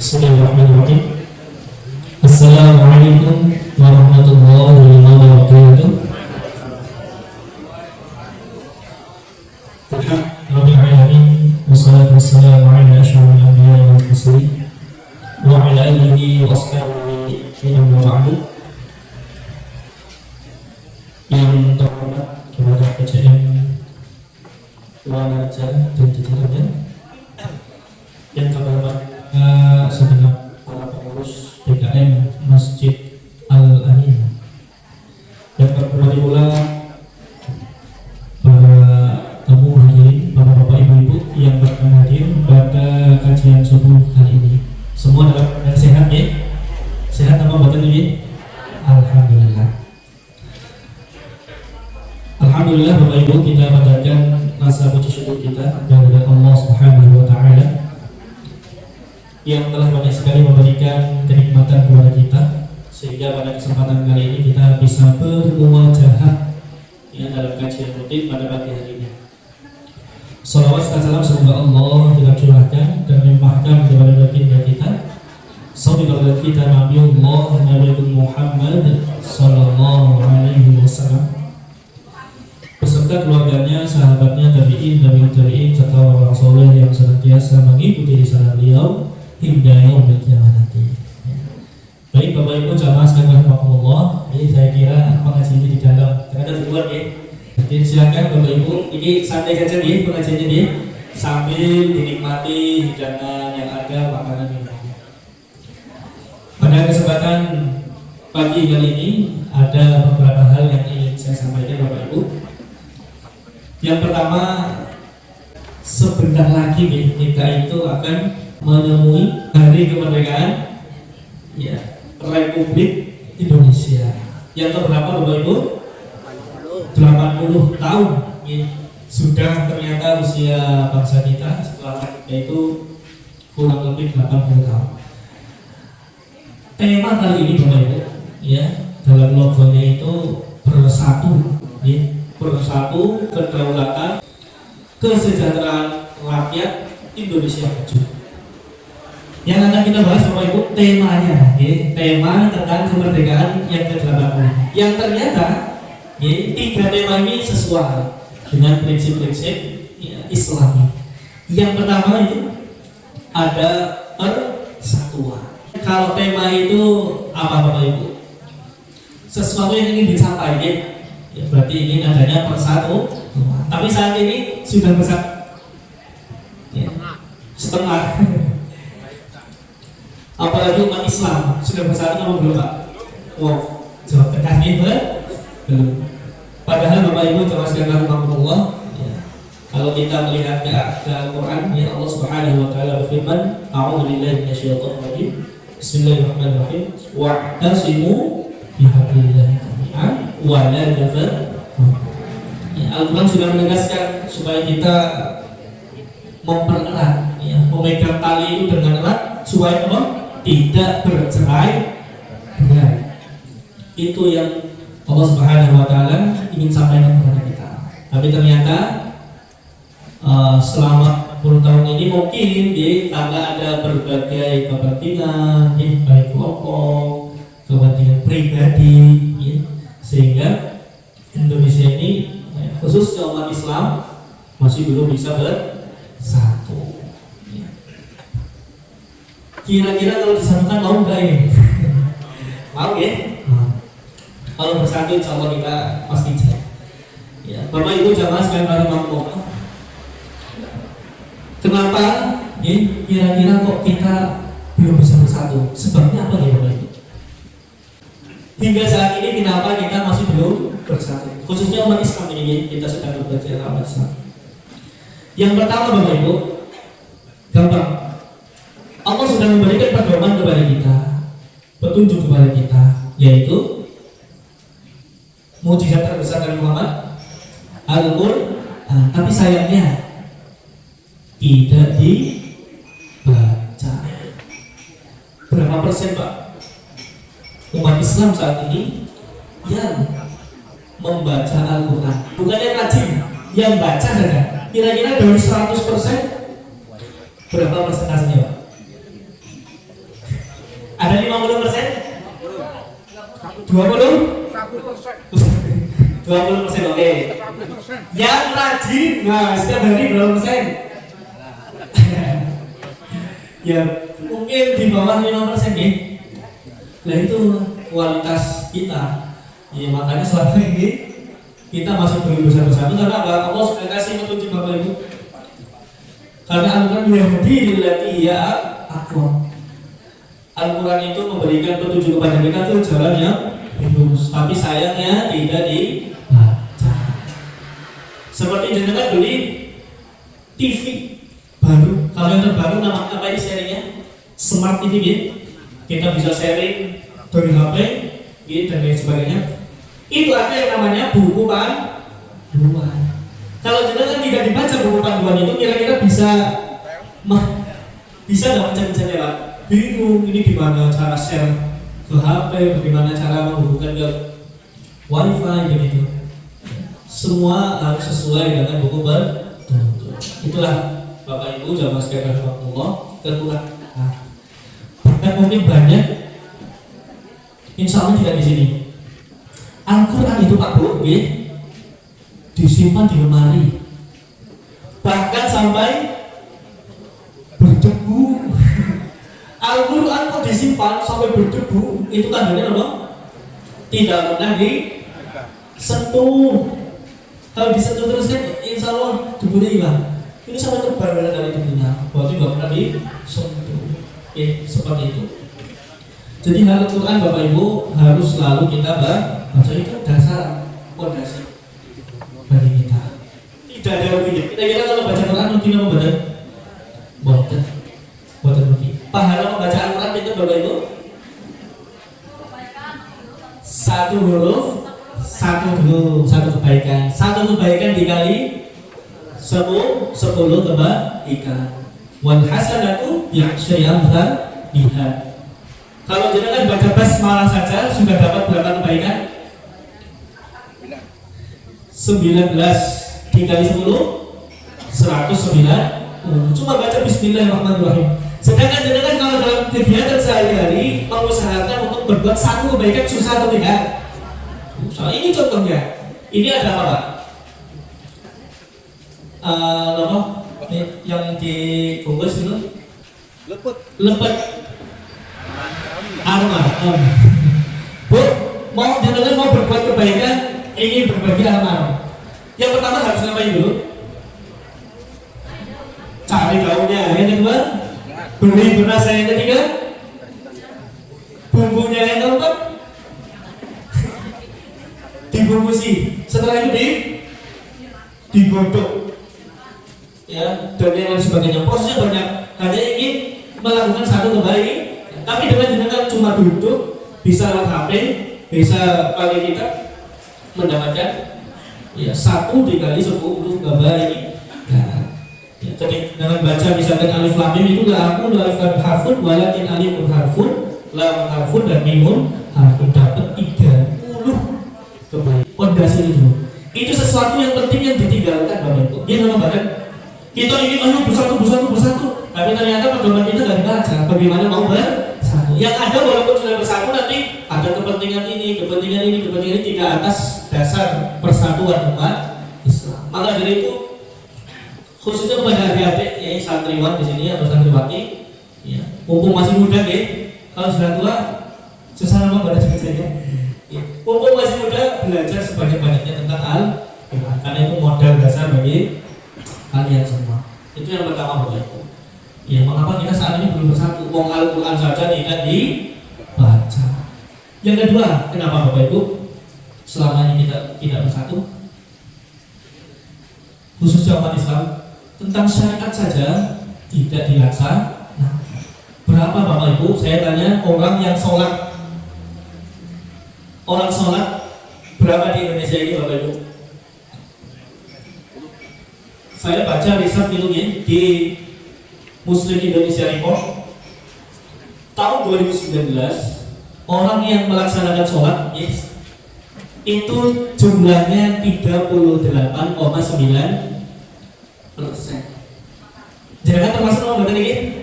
Bismillahirrahmanirrahim. Assalamualaikum warahmatullahi wabarakatuh. Rabbil alamin wassalatu wassalamu ala asyrafil anbiya'i wal mursalin wa ala alihi wa ashabihi wa ba'du. Yang terhormat kepada PCM Wanarja dan jajarannya, yang terhormat segenap para pengurus PKM Masjid Al-Amin, yang terhormat pula para tamu hadirin, bapak-bapak, ibu-ibu yang berkenan hadir pada kajian subuh kali ini. Semua dalam keadaan sehat ya? Sehat apa badan ini? Alhamdulillah. Alhamdulillah Bapak Ibu, kita panjatkan rasa puji syukur kita kepada Allah Subhanahu wa taala yang telah banyak sekali memberikan kenikmatan kepada kita, sehingga pada kesempatan kali ini kita bisa bermuwajahah ya dalam kajian rutin pada pagi hari ini. Salawat dan salam semoga Allah kita curahkan dan limpahkan kepada baginda kita, saudara kita Nabiullah Nabi Muhammad sallallahu alaihi wasallam, beserta keluarganya, sahabatnya, tabi'in, tabi'in, serta orang soleh yang senantiasa mengikuti risalah beliau hingga yaumil qiyamah nanti. Baik Bapak Ibu jamaah sekalian rahimakumullah, ini saya kira pengajian ini di dalam, ternyata di luar ya. Jadi silakan Bapak Ibu, ini santai saja nih pengajiannya nih, sambil dinikmati hidangan yang ada, makanan minumnya. Pada kesempatan pagi kali ini ada beberapa hal yang ingin saya sampaikan Bapak Ibu. Yang pertama, sebentar lagi nih kita itu akan menemui hari kemerdekaan ya Republik Indonesia yang keberapa Bapak Ibu? 80 tahun ya. Sudah ternyata usia bangsa kita setelah itu kurang lebih 80 tahun. Tema kali ini Bapak Ibu ya, dalam logonya itu bersatu ya. Bersatu, kedaulatan, kesejahteraan rakyat Indonesia maju. Yang akan kita bahas Bapak Ibu temanya, ya, tema tentang kemerdekaan yang ke-80. Yang ternyata ya, 3 tema ini sesuai dengan prinsip-prinsip ya, Islami. Yang pertama itu ada persatuan. Kalau tema itu apa Bapak Ibu? Sesuatu yang ingin disampaikan. Ya, berarti ingin adanya persatu. Tapi saat ini sudah bersatu ya, setengah. Apalagi umat Islam sudah bersatu apa belum Pak? Wow, jawab tegasnya belum. Padahal Bapak Ibu termasukkan rahmatullah ya. Kalau kita melihat ke Al-Quran ya, Allah Subhanahu wa taala berfirman, a'udzubillahi minasyaitonir rajim. Bismillahirrahmanirrahim. Wa'tasimu bihablillahi jami'an wa la tafarraqu. Ya, Al-Quran sudah menegaskan supaya kita mempererat ya, memegang tali itu dengan erat supaya tidak bercerai-berai. Itu yang Allah Subhanahu wa taala ingin sampaikan kepada kita. Tapi ternyata selama 10 tahun ini mungkin karena ada berbagai kepentingan baik kelompok, kepentingan pribadi ya, sehingga Indonesia ini khususnya umat Islam masih belum bisa bersatu. Kira-kira kalau disatukan mau nggak ini? Mau ya? Kalau bersatu insya Allah kita pasti bisa. Ya, Bapak Ibu jamaah sekalian rahimakumullah. Kenapa? Ya, kira-kira kok kita belum bisa bersatu? Sebabnya apa ya Bapak Ibu? Hingga saat ini kenapa kita masih belum bersatu? Khususnya umat Islam ini kita sedang berbicara umat Islam. Yang pertama Bapak Ibu, gampang. Allah sudah memberikan pedoman kepada kita, petunjuk kepada kita, yaitu mukjizat terbesar dari Muhammad, Al-Quran. Tapi sayangnya tidak dibaca. Berapa persen Pak umat Islam saat ini yang membaca Al-Quran? Bukan yang rajin, yang baca saja. Kira-kira dari 100% berapa persentasenya Pak? Ada 50%? 20? 20%, oke. Yang rajin, nah setiap hari berapa persen? Ya mungkin di bawah 5% ya. Nah itu kualitas kita. Ya makanya selama ini kita masih belum bersatu-satu karena Allah sudah kasih petunjuk Bapak Ibu. Karena Al-Quran Yahudi dilati ya Aqwam. Al-Quran itu memberikan petunjuk kepada kita tuh jalan yang lurus, tapi sayangnya tidak dibaca. Seperti jenengan beli TV baru, kalau yang terbaru namanya apa ini serinya? Smart TV ya. Kita bisa sharing dari HP gitu, dan lain sebagainya. Itu ada yang namanya buku panduan. Kalau jenengan tidak dibaca buku panduan itu, kira-kira bisa nggak mencari lewat? Bingung ini gimana cara share ke HP, bagaimana cara menghubungkan ke WiFi begitu. Semua harus sesuai dengan buku panduan. Itulah Bapak Ibu jamaah sekalian rahimakumullah, kekurangan. Bahkan mungkin banyak, insya Allah tidak di sini. Al-Quran itu Pak Bu, disimpan di lemari, bahkan sampai berdebu. Al-Quran kok disimpan sampai berdebu, itu tandanya apa? Tidak pernah disentuh. Kalau disentuh terus kan, insya Allah debunya hilang. Ini sampai tebal dari debunya, berarti nggak pernah disentuh. Seperti itu. Jadi Al-Quran Bapak Ibu harus selalu kita baca, itu dasar fondasi bagi kita. Tidak ada ruginya. Kita kalau baca Quran rugi apa badan? Boten rugi. Pahala membaca Al-Quran itu Bapak Ibu, satu huruf, satu kebaikan. Satu kebaikan dikali 10 kebaikan. Wal hasanatu bi'asyri amsalihha. Kalau jenengan baca basmalah saja sudah dapat berapa kebaikan? 19 dikali 10 109. Cuma baca bismillahirrahmanirrahim. Sedangkan jenengan kalau dalam kegiatan sehari-hari mengusahakan untuk berbuat satu kebaikan, susah atau tidak? Susah. Ini contohnya. Ini ada apa Pak? Yang dibungkus itu lepet aroma. Bu, jenengan mau berbuat kebaikan, ingin berbagi aroma. Yang pertama harus ngapain dulu? Cari daunnya. Yang kedua, beli beras. Yang ketiga, bumbunya. Yang keempat, dibungkusi. Setelah itu digodok. Ya, dan yang lain sebagainya. Prosesnya banyak. Hanya ingin melakukan satu kebaikan, tapi dengan jenengan cuma duduk, bisa lewat HP, bisa pakai kita mendapatkan 1 dikali 10 kebaikan. Nah, dengan baca misalkan alif lam mim itu la aqulu alif lam harfun walakin alifun harfun, lam harfun dan mimun harfun, dapat 30 kebaikan. Pondasi itu. Itu sesuatu yang penting yang ditinggalkan Bapak Ibu. Dia nama badan. Kita ingin bersatu, tapi ternyata pedoman kita nggak dibaca. Bagaimana mau bersatu? Yang ada walaupun sudah bersatu nanti ada kepentingan ini, tidak atas dasar persatuan umat Islam. Maka dari itu khususnya kepada adik-adik ya santriwan di sini atau santriwati, ya, mumpung masih muda kalau sudah tua susah nama baca saja. Ya, mumpung masih muda belajar sebanyak-banyaknya tentang Al-Quran, karena itu modal dasar bagi kalian semua. Itu yang pertama Bapak Ibu. Ya, mengapa kita saat ini belum bersatu? Wong Al-Quran saja tidak dibaca. Yang kedua, kenapa Bapak Ibu selama ini kita tidak bersatu? Khususnya umat Islam, tentang syariat saja tidak dilaksanakan. Berapa Bapak Ibu? Saya tanya orang sholat berapa di Indonesia ini Bapak Ibu? Saya baca riset ilmunya di Muslim Indonesia Report tahun 2019, orang yang melaksanakan sholat itu jumlahnya 38,9%. Jangan termasuk nomor berarti ini?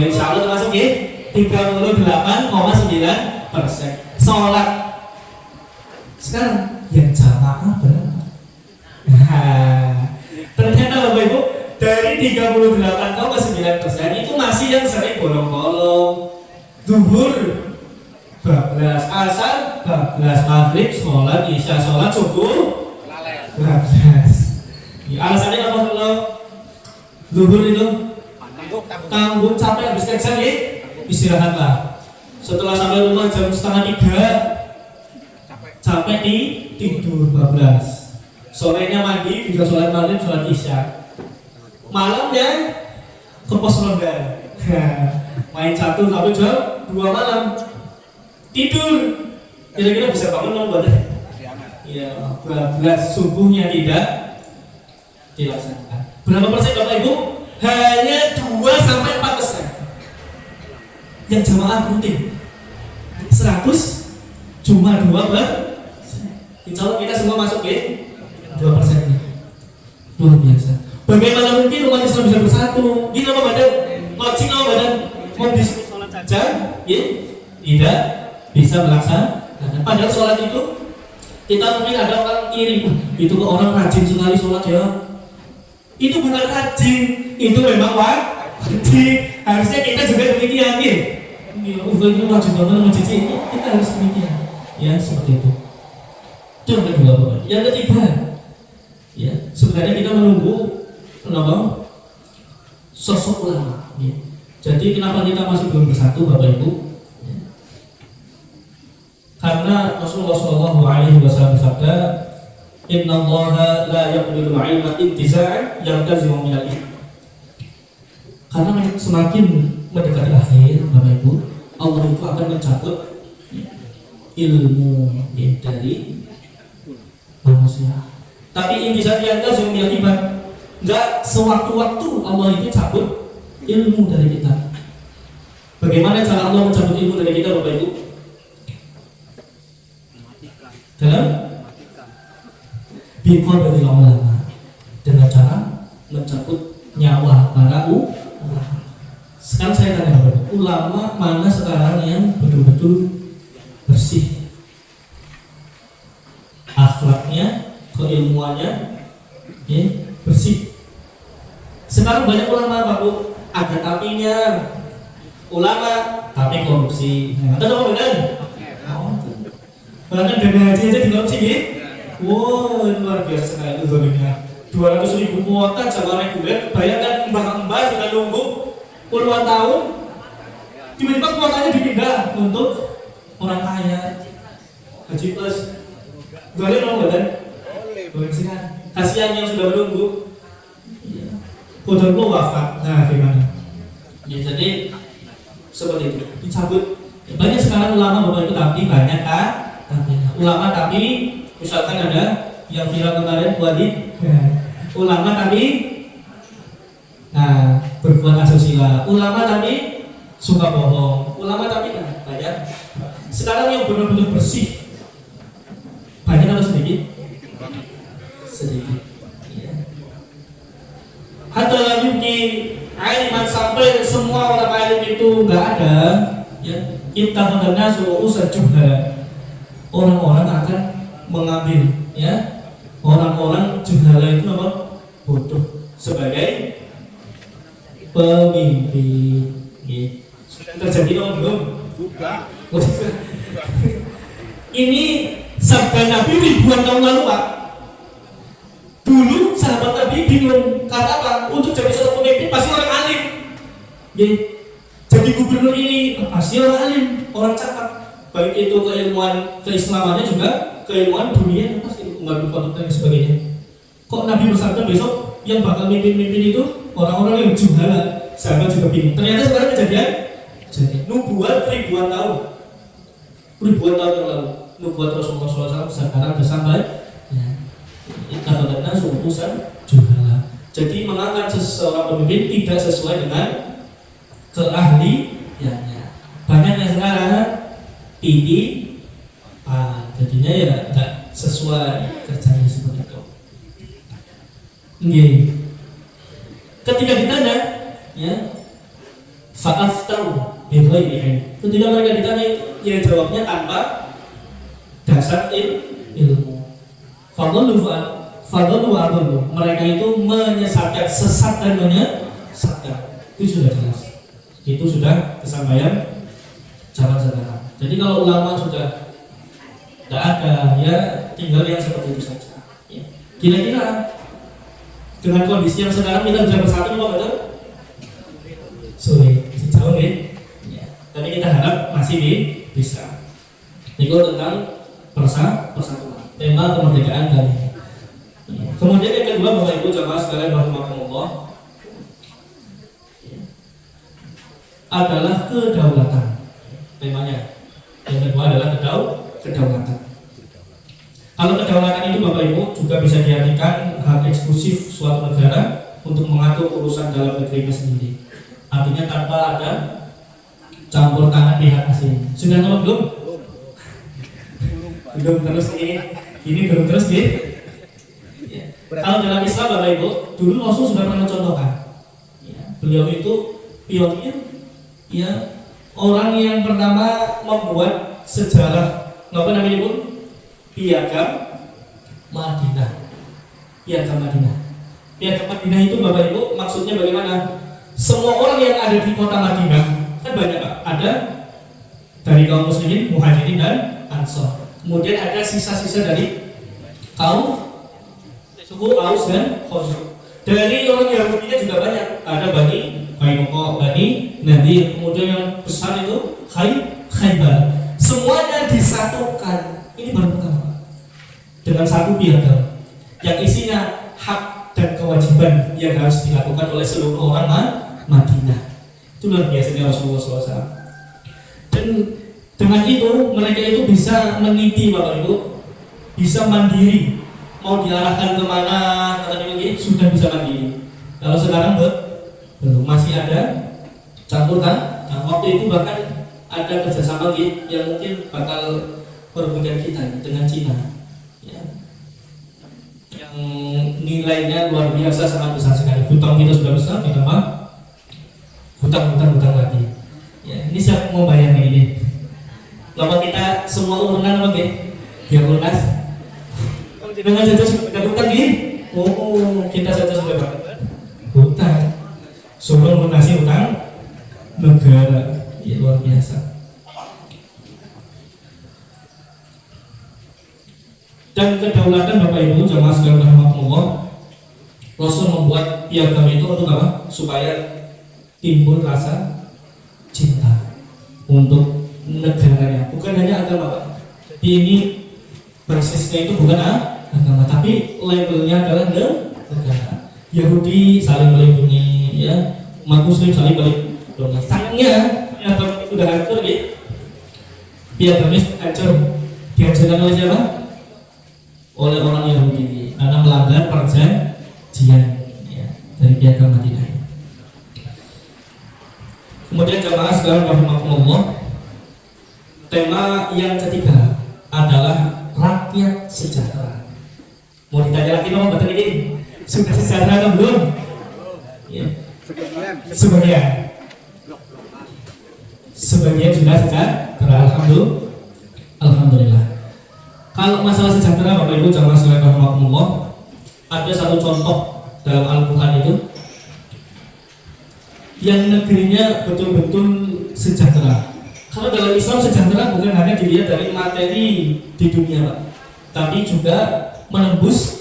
Insya Allah termasuk 38,9%. Sholat sekarang yang jamaah berapa? Nah, ternyata Bapak Ibu dari 38,9% itu masih yang sering bolong-bolong. Zuhur bablas, asar bablas, maghrib sholat, isya sholat, subuh bablas. Ya, alasannya apa kalau zuhur itu? Tanggung capek habis kerja ya, istirahatlah. Setelah sampai rumah jam 2:30 capek tidur bablas. Sorenya mandi, bisa sholat maghrib, sholat isya. Malamnya ke pos ronda. Main 1 sampai jam 2 malam. Tidur. Kira-kira bisa bangun mau badan? Iya, bablas. Subuhnya tidak dilaksanakan. Berapa persen Bapak Ibu? Hanya 2-4%. Yang jamaah rutin 100 cuma 2%. Insya Allah kita semua masuk ya 2% ini. Luar biasa. Bagaimana mungkin umat Islam bisa bersatu? Di nama badan, logik nama badan, mau disuruh sholat saja, ya tidak bisa melaksanakan. Padahal sholat itu kita mungkin ada orang iri, itu kok orang rajin sekali sholat ya. Itu bukan rajin, itu memang wajib. Harusnya kita juga demikian ya. Ini wajib banget mencuci ini, kita harus demikian. Ya seperti itu. Itu yang kedua, Bapak. Yang ketiga, ya sebenarnya kita menunggu kenapa? Sosok ulama. Ya. Jadi kenapa kita masih belum bersatu, Bapak Ibu? Ya. Karena Rasulullah SAW bersabda, Inna Allaha la yaqbilu ilma intiza'an yantazi'u minal ilm. Karena semakin mendekati akhir, Bapak Ibu, Allah itu akan mencabut ilmu dari manusia. Tapi intiza'an yantazi'u minal ilm, enggak sewaktu-waktu Allah itu cabut ilmu dari kita. Bagaimana cara Allah mencabut ilmu dari kita, Bapak Ibu? Dalam biqol dari ulama, dengan cara mencabut nyawa para ulama. Sekarang saya tanya Bapak, ulama mana sekarang yang betul-betul bersih akhlaknya, keilmuannya, ya, bersih. Sekarang banyak ulama Pak Bu, ada tapinya, ulama tapi korupsi. Ada apa benar? Bahkan dana haji aja dikorupsi ya? Wow, luar biasa sekali itu zolimnya. 200.000 kuota jamaah reguler, bayangkan mbah-mbah sudah nunggu puluhan tahun, tiba-tiba kuotanya dipindah untuk orang kaya, haji plus. Boleh dong badan? Boleh sih kan? Kasihan yang sudah menunggu. Udah lo wafat, nah gimana? Ya jadi seperti itu, dicabut. Banyak sekarang ulama Bapak itu tapi banyak kan? Ulama tapi misalkan ada yang viral kemarin Wadid, ulama tapi berbuat asusila, ulama tapi suka bohong, ulama tapi banyak. Sekarang yang benar-benar bersih banyak atau sedikit? Sedikit. Hatta mungkin aliman sampai semua orang alim itu nggak ada, ya kita mengenal suruh juga orang-orang akan mengambil, ya orang-orang juhala itu apa? Bodoh sebagai pemimpin. Sudah terjadi atau belum? Ini sabda Nabi ribuan tahun lalu Pak. Dulu sahabat Nabi bingung, karena apa? Untuk jadi seorang pemimpin pasti orang alim. Jadi gubernur ini pasti orang alim, orang cakap. Baik itu keilmuan keislamannya juga keilmuan dunia pasti mengandung konten dan sebagainya. Kok Nabi bersabda besok yang bakal mimpin-mimpin itu orang-orang yang juhala? Sahabat juga bingung. Ternyata sekarang kejadian nubuat ribuan tahun yang lalu. Nubuat Rasulullah SAW sekarang sudah sampai. Kita benar urusan juhala. Jadi mengangkat seseorang pemimpin tidak sesuai dengan keahliannya. Banyak yang sekarang jadinya ya tidak sesuai kerjanya seperti itu. Ketika ditanya, ya, faaf tahu bighairi ilm. Ketika mereka ditanya, ya jawabnya tanpa dasar ilmu. Fadhallu wa adhallu. Mereka itu menyesatkan, sesat dan menyesatkan. Itu sudah jelas. Itu sudah kesampaian zaman sekarang. Jadi kalau ulama sudah tidak ada, ya tinggal yang seperti itu saja. Ya. Kira-kira dengan kondisi yang sekarang kita bisa bersatu apa betul? Sulit, jauh nih. Ya. Tapi kita harap masih bisa. Itu tentang persatuan. Tema kemerdekaan kali ini. Ya. Kemudian yang kedua, Bapak Ibu jamaah sekalian rahimakumullah, adalah kedaulatan. Temanya yang kedua adalah kedaulatan. Kalau kedaulatan itu Bapak Ibu juga bisa diartikan hak eksklusif suatu negara untuk mengatur urusan dalam negerinya sendiri. Artinya tanpa ada campur tangan pihak asing. Sudah tahu belum? Belum terus ini belum terus nih. Ya. Kalau dalam Islam Bapak Ibu, dulu Rasul sudah pernah contohkan. Ya. Beliau itu pionir, ya, orang yang pertama membuat sejarah apa namanya Bu? Piagam Madinah. Piagam Madinah itu Bapak Ibu maksudnya bagaimana? Semua orang yang ada di kota Madinah kan banyak Pak. Ada dari kaum muslimin, muhajirin dan ansor. Kemudian ada sisa-sisa dari kaum suku Aus dan Khazraj. Dari orang Yahudinya juga banyak. Ada Bani Qainuqa, Bani Nadir, kemudian yang besar itu Khaybar. Semuanya disatukan. Ini baru pertama. Dengan satu piagam yang isinya hak dan kewajiban yang harus dilakukan oleh seluruh orang Madinah. Itu luar biasanya Rasulullah SAW. Dan dengan itu mereka itu bisa meniti Bapak Ibu, bisa mandiri. Mau diarahkan kemana kata dia sudah bisa mandiri. Kalau sekarang belum, masih ada campur kan. Nah, waktu itu bahkan ada kerjasama yang mungkin bakal merugikan kita dengan Cina, ya. Yang nilainya luar biasa, sangat besar sekali. Hutang kita sudah besar, ditambah hutang lagi. Ya, ini siapa mau bayar ini? Lama kita semua urunan oke, biar lunas. Dengan saja sudah hutang kita saja sudah hutang. Suruh lunasi hutang negara, ya luar biasa. Dan kedaulatan Bapak Ibu jamaah sekalian rahimakumullah, Rasul membuat piagam itu untuk apa? Supaya timbul rasa cinta untuk negaranya, bukan hanya agama Pak. Ini basisnya itu bukan agama, tapi levelnya adalah negara. Yahudi saling melindungi, ya, umat Muslim saling melindungi. Sayangnya piagam itu sudah hancur, gitu. Piagamnya hancur. Dihancurkan oleh siapa? Oleh orang Yahudi karena melanggar perjanjian, ya, dari piagam Madinah. Kemudian jamaah sekalian rahimakumullah, tema yang ketiga adalah rakyat sejahtera. Mau ditanya lagi dong betul ini sudah sejahtera atau belum? Ya. Sebagian sudah sejahtera, alhamdulillah. Kalau masalah sejahtera Bapak Ibu jamaah sekalian rahimakumullah, ada satu contoh dalam Al-Quran itu yang negerinya betul-betul sejahtera. Kalau dalam Islam sejahtera bukan hanya dilihat dari materi di dunia Pak, tapi juga menembus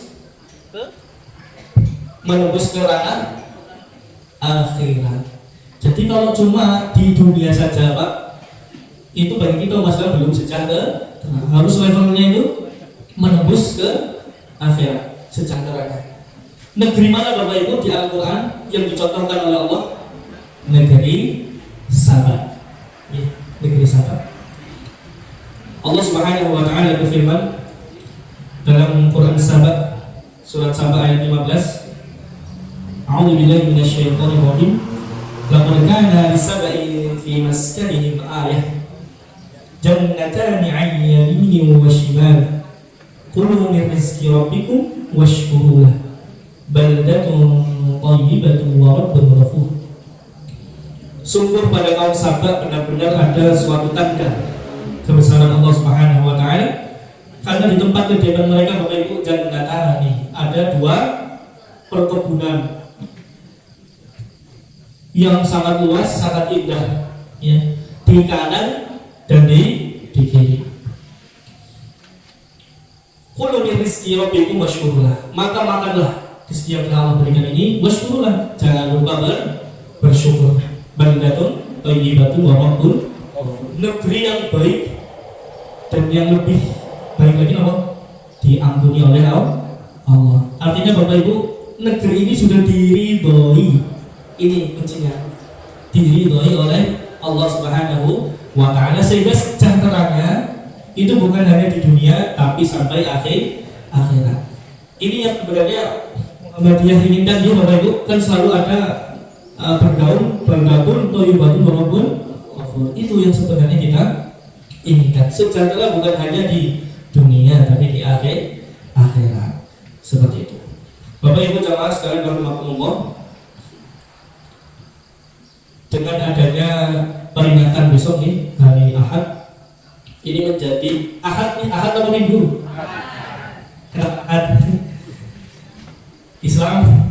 ke ranah akhirat. Jadi kalau cuma di dunia saja Pak, itu bagi kita masalah belum sejahtera. Harus levelnya itu menembus ke akhirat, sejahteranya. Negeri mana Bapak Ibu di Al-Quran yang dicontohkan oleh Allah? Negeri Saba, ya, negeri Saba. Allah Subhanahu wa Ta'ala berfirman dalam Quran Saba, surat Saba ayat 15, A'udzu billahi minasyaitonir rajim. Laqad kana li-saba'i fi maskanihim ayah jannatani 'an yaminin wa shimal kulu min rizqi rabbikum washkuru lahu baldatun thayyibatun wa rabbun ghafur. Sungguh pada kaum Saba benar-benar ada suatu tanda kebesaran Allah Subhanahu wa taala, karena di tempat kediaman mereka Bapak Ibu jannatani, ada dua perkebunan yang sangat luas, sangat indah, ya, di kanan dan di kiri. Kulu min rizqi rabbikum washkurulah, maka makanlah rezeki yang telah Allah berikan ini, washkurulah, jangan lupa bersyukur. Baldatun thayyibatun wa rabbun, negeri yang baik dan yang lebih baik lagi apa? Diampuni oleh Allah. Artinya Bapak Ibu, negeri ini sudah diridhoi. Ini kuncinya, diridhoi oleh Allah Subhanahu wa taala, sehingga sejahteranya itu bukan hanya di dunia tapi sampai akhirat. Ini yang sebenarnya Muhammadiyah inginkan ya Bapak Ibu, kan selalu ada bergabung thayyibatun wa rabbun ghafur. Itu yang sebenarnya kita inginkan. Sejahtera bukan hanya di dunia tapi di akhirat. Seperti itu. Bapak Ibu jamaah sekalian rahimakumullah, dengan adanya peringatan besok nih hari Ahad, ini menjadi Ahad nih, Ahad atau Minggu? Ahad. Islam.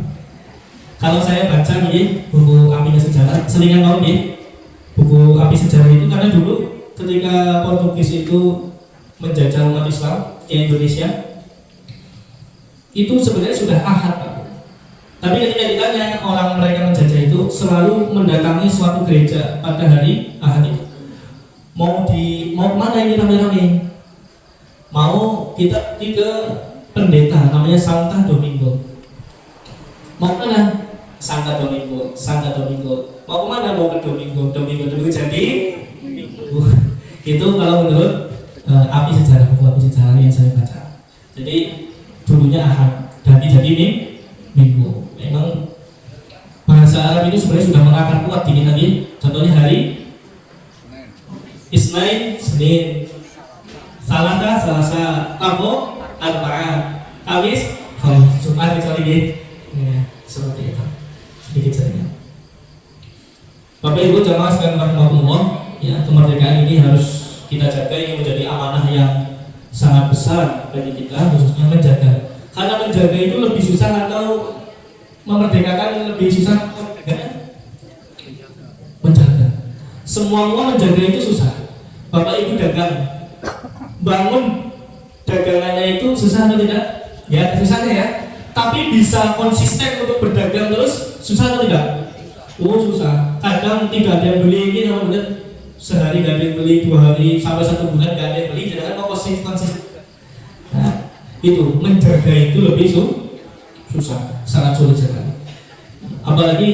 Kalau saya baca nih buku Api Sejarah, selingan tahun nih buku Api Sejarah itu, karena dulu ketika Portugis itu menjajah umat Islam di Indonesia, itu sebenarnya sudah Ahad, Pak. Tapi ketika ditanya, orang mereka menjajah itu selalu mendatangi suatu gereja pada hari Ahad itu. Mau kemana ini rame-rame? Mau kita pergi ke pendeta namanya Santa Domingo. Mau kemana? Santa Domingo. Mau kemana? Mau ke Domingo. Jadi itu kalau menurut buku Api Sejarah yang saya baca. Jadi dulunya Ahad, jadi Minggu. Memang bahasa Arab itu sebenarnya sudah mengakar kuat di nanti. Contohnya hari Isnin, Senin, Selasa, Rabu, Arba'ah, Kamis, Jumat, kecuali ini. Ya, seperti itu. Sedikit saja. Bapak Ibu jamaah sekalian rahimahumullah, ya, kemerdekaan ini harus kita jaga. Ini menjadi amanah yang sangat besar bagi kita, khususnya menjaga. Karena menjaga itu lebih susah atau memerdekakan lebih susah? Menjaga. Semua menjaga itu susah. Bapak Ibu dagang, bangun dagangannya itu susah atau tidak? Ya, susahnya ya. Tapi bisa konsisten untuk berdagang terus, susah atau tidak? Oh, susah. Kadang tidak ada yang beli, ini namanya sehari gak ada yang beli, 2 hari sampai 1 bulan gak ada yang beli. Jadi kan mau konsisten. Nah, itu menjaga itu lebih susah, sangat sulit sekali. Apalagi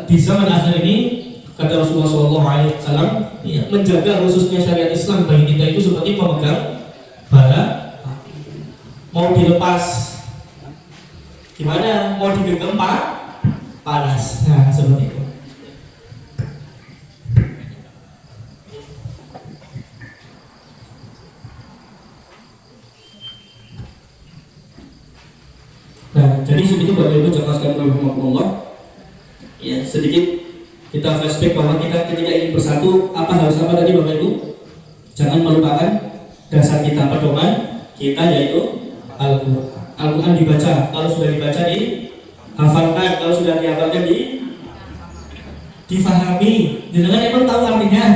di zaman akhir ini, kata Rasulullah SAW, ya, menjaga khususnya syariat Islam bagi kita itu seperti memegang bara api. Mau dilepas gimana? Mau digenggam panas. Nah, seperti itu. Nah, jadi segitu Bapak Ibu jamaah sekalian rahimahumullah. Ya, sedikit kita flashback bahwa kita ketika ingin bersatu, apa harus apa tadi Bapak Ibu? Jangan melupakan dasar kita, pedoman kita, yaitu Al-Quran. Al-Quran dibaca, kalau sudah dibaca dihafalkan, kalau sudah dihafalkan difahami. Dengan emang tahu artinya.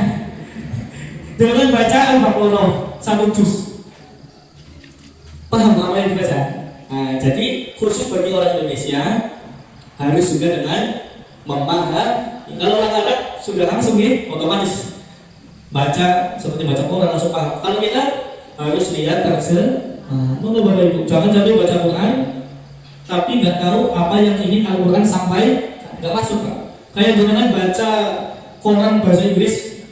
Dengan baca Al-Baqarah 1 juz. Paham apa yang dibaca? Nah, jadi khusus bagi orang Indonesia harus juga dengan memahami. Kalau orang Arab sudah langsung otomatis baca seperti baca Quran langsung paham. Kalau kita harus lihat terjemahan. Monggo Bapak Ibu, jangan sampai baca Quran tapi nggak tahu apa yang ingin Al-Quran sampai, nggak masuk, Pak. Kayak jangan baca Quran bahasa Inggris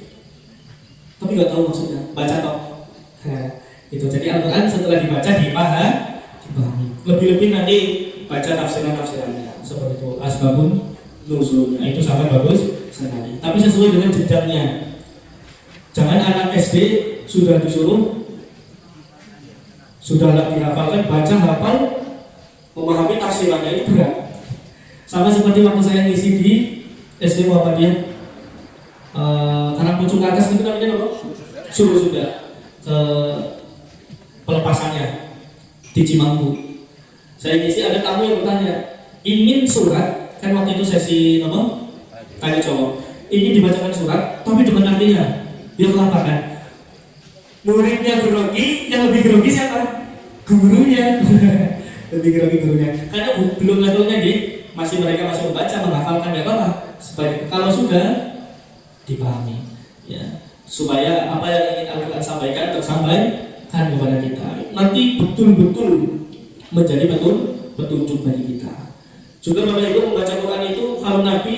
tapi nggak tahu maksudnya, baca toh. Nah, itu jadi Al-Quran setelah dibaca dipahami. Lebih-lebih nanti baca tafsirannya seperti itu, asbabun nuzulnya itu sangat bagus sekali. Tapi sesuai dengan jenjangnya. Jangan anak SD sudah disuruh dihafalkan, baca, hafal, memahami tafsirannya, itu berat. Sama seperti waktu saya ngisi di SD Muhammadiyah karena pucuk ke atas itu namanya apa? Sudah ke pelepasannya di Cimanggu. Saya ngisi ada tamu yang bertanya, ingin surat, kan waktu itu sesi apa? Tanya cowok, ingin dibacakan surat, tapi dengan artinya dia kelaparan. Muridnya grogi, yang lebih grogi siapa? Gurunya. Lebih grogi gurunya. Karena belum levelnya mereka masih membaca, menghafalkan ya apa? Sebaik kalau sudah dipahami, ya, supaya apa yang ingin Al-Quran sampaikan tersampaikan kepada kita. Nanti betul-betul menjadi petunjuk bagi kita. Juga Bapak Ibu membaca Quran itu kalau Nabi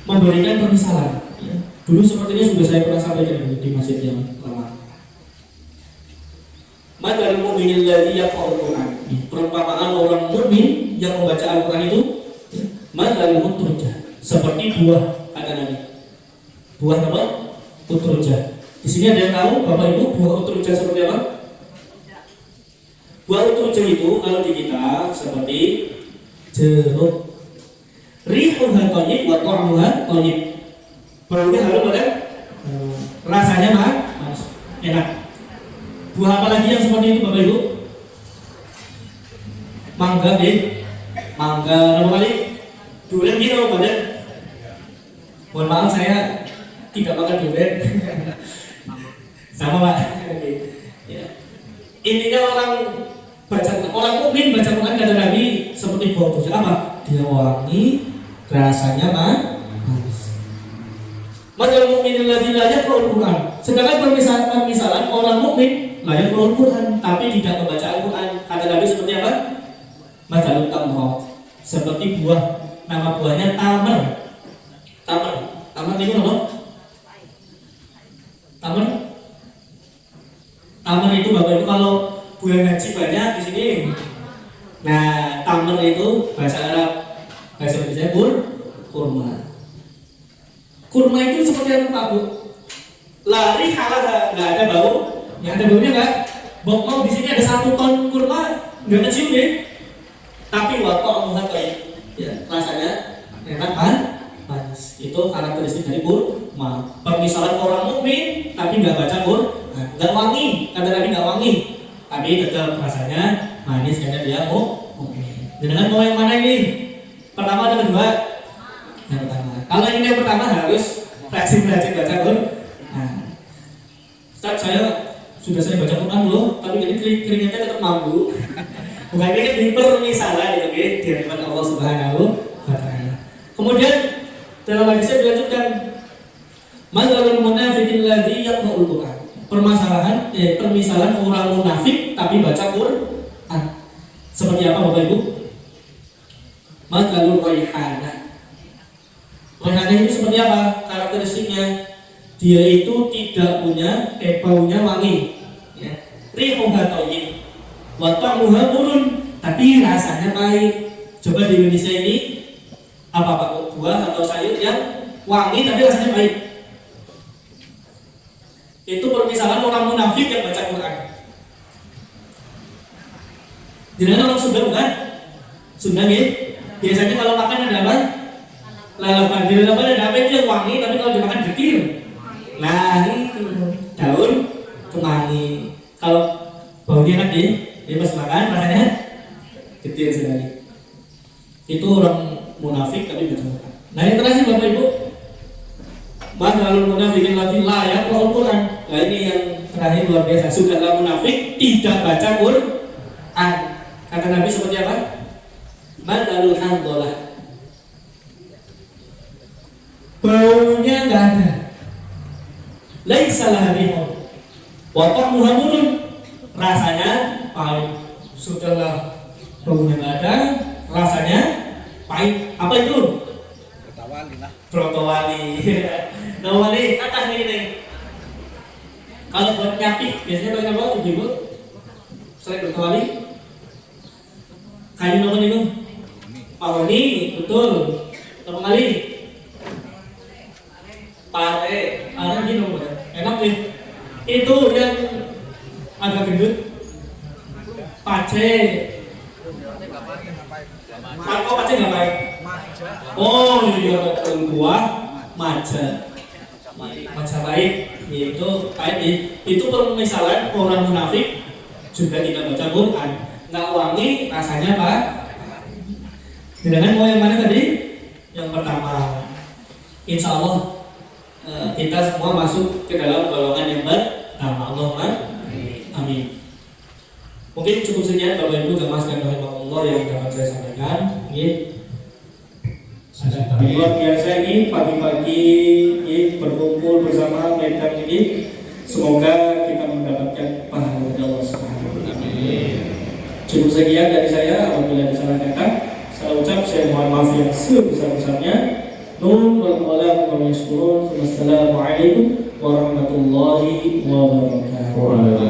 memberikan permisalan. Ya. Dulu sepertinya sudah saya pernah sampaikan di masjid yang lama. Madal mu'minil ladzi yaqra'ul Quran. Perumpamaan orang mukmin yang membaca Al-Quran itu madal mutrujah, seperti buah, kata Nabi. Buah apa? Utrujah. Di sini ada yang tahu Bapak Ibu buah utrujah seperti apa? Buah utrujah itu kalau di kita seperti jeruk. Rihuha thayyib wa ta'muha thayyib. Baunya harum kan? Rasanya manis, enak. Buah apa lagi yang seperti itu Bapak Ibu? Mangga deh. Mangga nama kali? Durian gitu Bapak. Mohon maaf saya tidak makan durian. Sama Pak. Ya. Intinya orang mukmin baca Quran kata Nabi seperti buah utrujah apa? Dia wangi, rasanya manis. Madal mukminil ladzi la yaqra'ul Quran. Sedangkan permisalan orang mukmin la yaqra'ul Quran tapi tidak membaca Al-Quran. Kata Nabi seperti apa? Madalul tamr. Seperti buah, nama buahnya tamar. Tamar itu apa? Tamar itu Bapak Ibu kalau bulan haji banyak di sini. Nah, tamar itu bahasa Arab, bahasa Indonesia kurma. Kurma itu seperti apa Pak Bu? Lari kalah nggak ada bau, yang ada baunya nggak? Bokong di sini ada 1 ton kurma nggak kecium deh. Tapi waktu muhatai, ya rasanya enak kan? Manis. Itu karakteristik dari kurma. Permisalan orang mukmin tapi nggak baca Quran, nggak wangi. Kata Nabi nggak wangi, tapi tetap rasanya manis karena dia mukmin. Dengan mau yang mana ini? Pertama atau kedua? Yang pertama. Kalau ini yang pertama harus rajin-rajin baca Quran. Nah, Ustaz saya sudah sering baca Quran loh, tapi jadi keringatnya tetap mampu. Bukan ini dipermisalan gitu di hadapan Allah Subhanahu wa Ta'ala. Kemudian dalam hadisnya dilanjutkan, Mazalul munafiqil ladzi yaqra'ul Quran. Permisalan orang munafik tapi baca Quran. Seperti apa Bapak Ibu? Mazalul raihana. Raihana itu seperti apa? Karakteristiknya dia itu tidak punya baunya wangi. Ya. Rihuha thayyib wa ta'muha murun, tapi rasanya pahit. Coba di Indonesia ini apa Pak? Buah atau sayur yang wangi tapi rasanya pahit. Itu permisalan orang munafik yang baca Quran. Jadi orang Sunda bukan? Sunda nih. Biasanya kalau makan ada apa? Lalapan. Di lalapan ada apa itu yang wangi, tapi kalau dimakan getir. Nah itu daun kemangi. Kalau baunya enak nih, dia pas makan rasanya getir sekali. Itu orang munafik tapi baca Quran. Nah yang terakhir Bapak Ibu, Madalul munafiqin ladzi la yaqra'ul Quran. Nah ini yang terakhir luar biasa. Sudahlah munafik tidak baca Quran. Kata Nabi seperti apa? Madalul handolah. Baunya nggak ada. Laisa laha rihun wa ta'muha murun. Rasanya pahit. Sudahlah baunya nggak ada, rasanya pahit. Apa itu? Protowali. Nawali atas nih. Kalau buat nyapik biasanya pakai apa ibu? Selain protowali, kayu apa itu? Mahoni, betul. Berapa kali? Pare, ada gini nomor. Enak nih. Itu yang agak gendut. Pace. Pace nggak baik. Oh iya, buah maja. Maja baik, itu baik. Itu permisalan orang munafik juga tidak baca Quran, nggak wangi rasanya pak. Sedangkan mau yang mana tadi? Yang pertama, insya Allah kita semua masuk ke dalam golongan yang pertama. Allahumma amin. Mungkin cukup sekian Bapak Ibu jamaah sekalian rahimahullah yang dapat saya sampaikan. Luar biasa ini pagi-pagi ini berkumpul bersama mereka ini. Semoga kita mendapatkan pahala dari Allah Subhanahu wa taala. Cukup sekian dari saya. Apabila ada salah kata, saya ucap saya mohon maaf yang sebesar-besarnya. Nun wal qalam wa yashkurun. Wassalamualaikum warahmatullahi wabarakatuh.